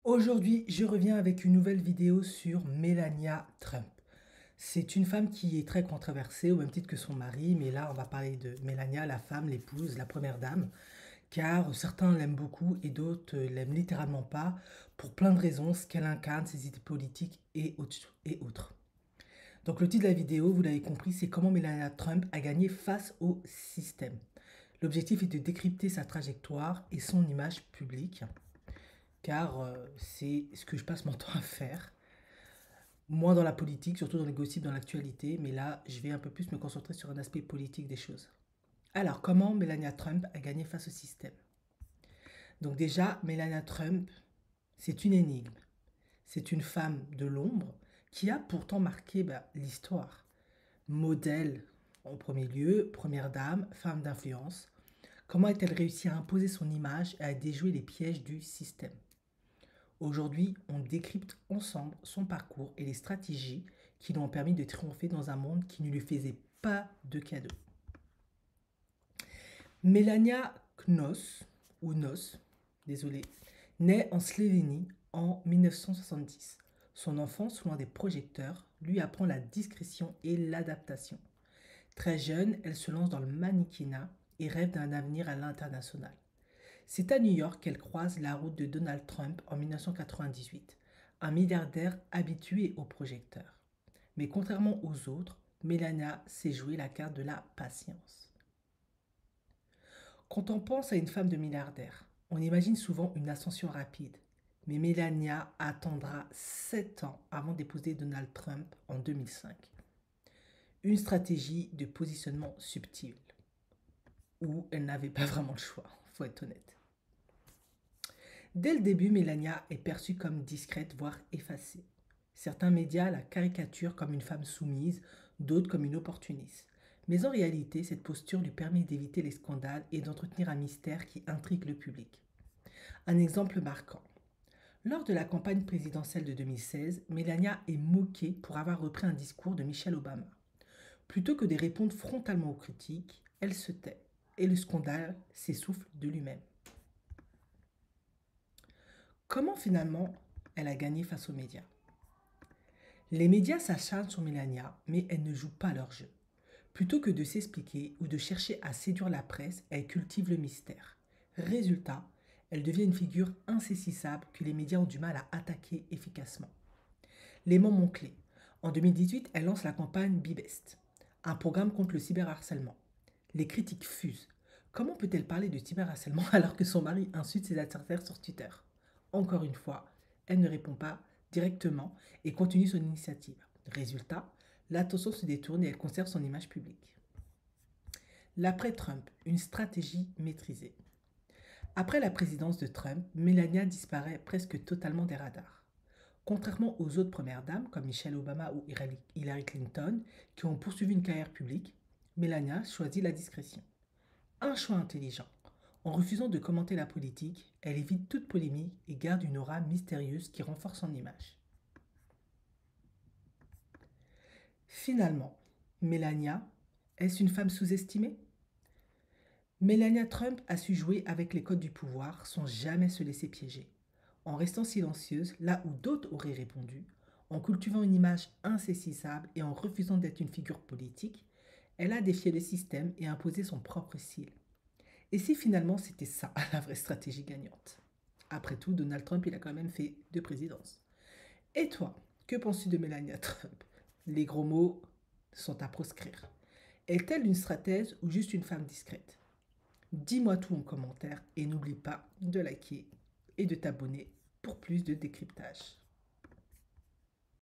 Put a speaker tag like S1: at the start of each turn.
S1: Aujourd'hui, je reviens avec une nouvelle vidéo sur Melania Trump. C'est une femme qui est très controversée, au même titre que son mari, mais là, on va parler de Melania, la femme, l'épouse, la première dame, car certains l'aiment beaucoup et d'autres l'aiment littéralement pas, pour plein de raisons, ce qu'elle incarne, ses idées politiques et autres. Donc le titre de la vidéo, vous l'avez compris, c'est comment Melania Trump a gagné face au système. L'objectif est de décrypter sa trajectoire et son image publique car c'est ce que je passe mon temps à faire. Moins dans la politique, surtout dans les gossips, dans l'actualité, mais là, je vais un peu plus me concentrer sur un aspect politique des choses. Alors, comment Melania Trump a gagné face au système? Donc déjà, Melania Trump, c'est une énigme. C'est une femme de l'ombre qui a pourtant marqué l'histoire. Modèle en premier lieu, première dame, femme d'influence. Comment a-t-elle réussi à imposer son image et à déjouer les pièges du système? Aujourd'hui, on décrypte ensemble son parcours et les stratégies qui lui ont permis de triompher dans un monde qui ne lui faisait pas de cadeaux. Melania Knoss, ou Nos, désolé, naît en Slovénie en 1970. Son enfance, loin des projecteurs, lui apprend la discrétion et l'adaptation. Très jeune, elle se lance dans le mannequinat et rêve d'un avenir à l'international. C'est à New York qu'elle croise la route de Donald Trump en 1998, un milliardaire habitué aux projecteurs. Mais contrairement aux autres, Melania sait jouer la carte de la patience. Quand on pense à une femme de milliardaire, on imagine souvent une ascension rapide. Mais Melania attendra 7 ans avant d'épouser Donald Trump en 2005. Une stratégie de positionnement subtil, où elle n'avait pas vraiment le choix, faut être honnête. Dès le début, Melania est perçue comme discrète, voire effacée. Certains médias la caricaturent comme une femme soumise, d'autres comme une opportuniste. Mais en réalité, cette posture lui permet d'éviter les scandales et d'entretenir un mystère qui intrigue le public. Un exemple marquant. Lors de la campagne présidentielle de 2016, Melania est moquée pour avoir repris un discours de Michelle Obama. Plutôt que de répondre frontalement aux critiques, elle se tait et le scandale s'essouffle de lui-même. Comment finalement elle a gagné face aux médias? Les médias s'acharnent sur Melania, mais elle ne joue pas leur jeu. Plutôt que de s'expliquer ou de chercher à séduire la presse, elle cultive le mystère. Résultat, elle devient une figure insaisissable que les médias ont du mal à attaquer efficacement. Les moments clés. En 2018, elle lance la campagne Bibest, un programme contre le cyberharcèlement. Les critiques fusent. Comment peut-elle parler de cyberharcèlement alors que son mari insulte ses adversaires sur Twitter? Encore une fois, elle ne répond pas directement et continue son initiative. Résultat, l'attention se détourne et elle conserve son image publique. L'après-Trump, une stratégie maîtrisée. Après la présidence de Trump, Melania disparaît presque totalement des radars. Contrairement aux autres premières dames comme Michelle Obama ou Hillary Clinton qui ont poursuivi une carrière publique, Melania choisit la discrétion. Un choix intelligent. En refusant de commenter la politique, elle évite toute polémique et garde une aura mystérieuse qui renforce son image. Finalement, Melania, est-ce une femme sous-estimée? Melania Trump a su jouer avec les codes du pouvoir sans jamais se laisser piéger. En restant silencieuse là où d'autres auraient répondu, en cultivant une image insaisissable et en refusant d'être une figure politique, elle a défié le système et imposé son propre style. Et si finalement c'était ça la vraie stratégie gagnante? Après tout, Donald Trump, il a quand même fait 2 présidences. Et toi, que penses-tu de Melania Trump? Les gros mots sont à proscrire. Est-elle une stratège ou juste une femme discrète? Dis-moi tout en commentaire et n'oublie pas de liker et de t'abonner pour plus de décryptage.